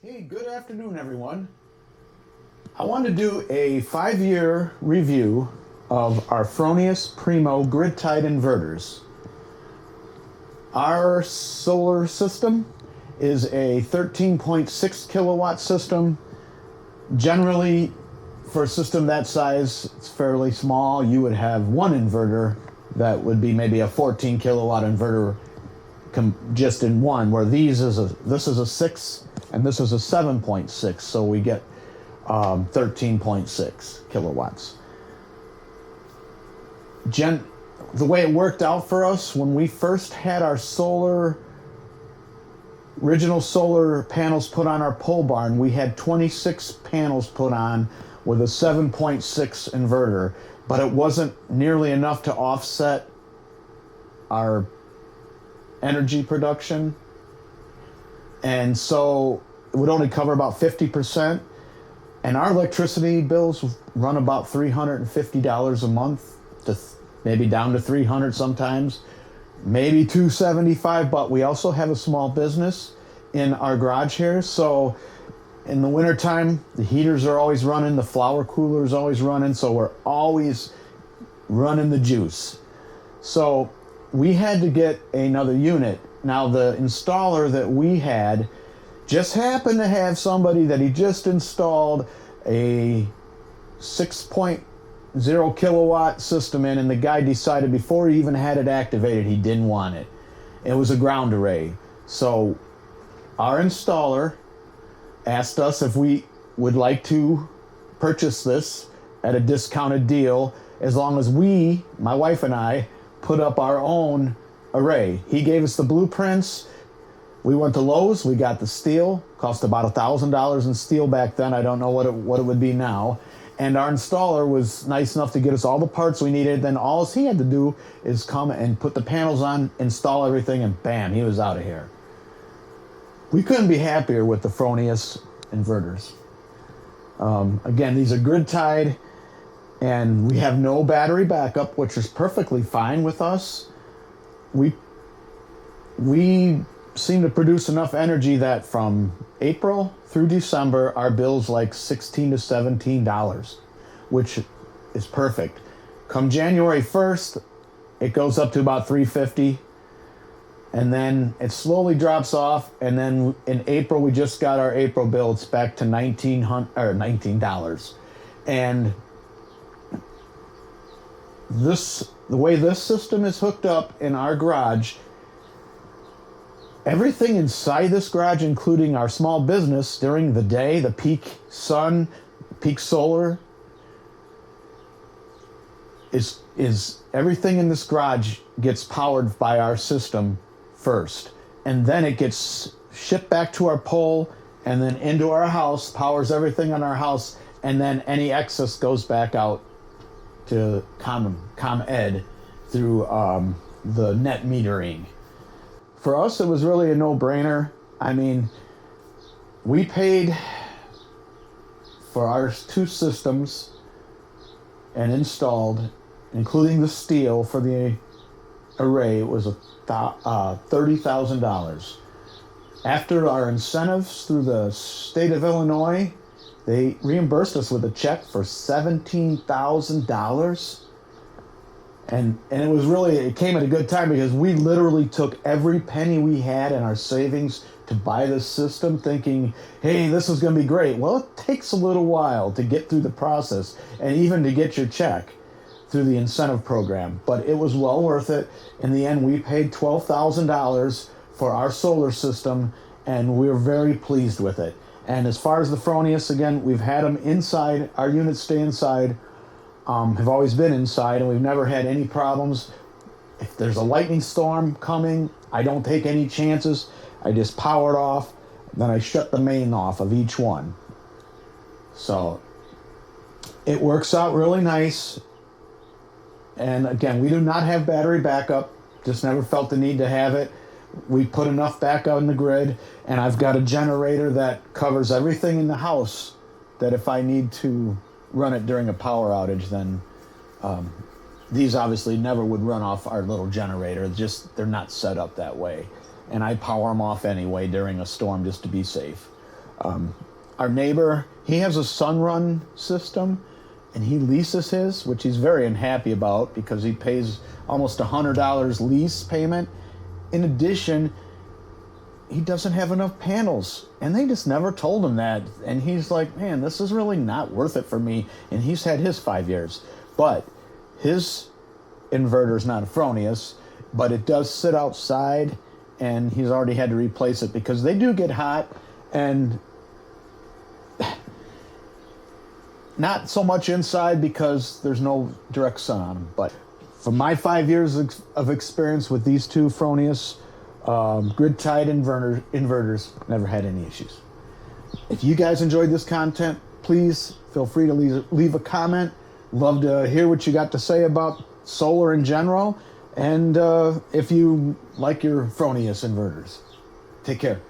Hey, good afternoon, everyone. I want to do a 5-year review of our Fronius Primo grid-tied inverters. Our solar system is a 13.6 kilowatt system. Generally, for a system that size, it's fairly small. You would have one inverter that would be maybe a 14 kilowatt inverter just in one, where this is a 6 and this is a 7.6, so we get 13.6 kilowatts. The way it worked out for us when we first had our original solar panels put on our pole barn, we had 26 panels put on with a 7.6 inverter, but it wasn't nearly enough to offset our energy production, and so it would only cover about 50%, and our electricity bills run about $350 a month, to maybe down to $300 sometimes, maybe $275. But we also have a small business in our garage here, so in the wintertime the heaters are always running, the flower cooler is always running, so we're always running the juice. So we had to get another unit. Now, the installer that we had just happened to have somebody that he just installed a 6.0 kilowatt system in, and the guy decided before he even had it activated he didn't want it. It was a ground array. So our installer asked us if we would like to purchase this at a discounted deal, as long as we, my wife and I, put up our own array. He gave us the blueprints. We went to Lowe's, we got the steel, cost about $1,000 in steel back then. I don't know what it would be now. And our installer was nice enough to get us all the parts we needed. Then all he had to do is come and put the panels on, install everything, and bam, he was out of here. We couldn't be happier with the Fronius inverters. Again, these are grid tied, and we have no battery backup, which is perfectly fine with us. We seem to produce enough energy that from April through December, our bill's like $16 to $17, which is perfect. Come January 1st, it goes up to about $350, and then it slowly drops off, and then in April, we just got our April bill, it's back to $19. And the way this system is hooked up in our garage, everything inside this garage, including our small business during the day, the peak sun, peak solar, is everything in this garage gets powered by our system first, and then it gets shipped back to our pole and then into our house, powers everything on our house, and then any excess goes back out to ComEd through the net metering. For us, it was really a no-brainer. I mean, we paid for our two systems and installed, including the steel for the array, it was $30,000. After our incentives through the state of Illinois, they reimbursed us with a check for $17,000. And it came at a good time, because we literally took every penny we had in our savings to buy this system, thinking, hey, this is going to be great. Well, it takes a little while to get through the process and even to get your check through the incentive program. But it was well worth it. In the end, we paid $12,000 for our solar system, and we're very pleased with it. And as far as the Fronius, again, we've had them inside. Our units stay inside, have always been inside, and we've never had any problems. If there's a lightning storm coming, I don't take any chances. I just power it off, then I shut the main off of each one. So it works out really nice. And again, we do not have battery backup, just never felt the need to have it. We put enough back out in the grid, and I've got a generator that covers everything in the house, that if I need to run it during a power outage, then these obviously never would run off our little generator. They're not set up that way. And I power them off anyway during a storm just to be safe. Our neighbor, he has a sun-run system, and he leases his, which he's very unhappy about because he pays almost $100 lease payment. In addition, he doesn't have enough panels, and they just never told him that. And he's like, man, this is really not worth it for me. And he's had his 5 years, but his inverter is not a Fronius, but it does sit outside, and he's already had to replace it because they do get hot, and not so much inside because there's no direct sun on them. But from my 5 years of experience with these two Fronius grid-tied inverters, never had any issues. If you guys enjoyed this content, please feel free to leave a comment. Love to hear what you got to say about solar in general, and if you like your Fronius inverters. Take care.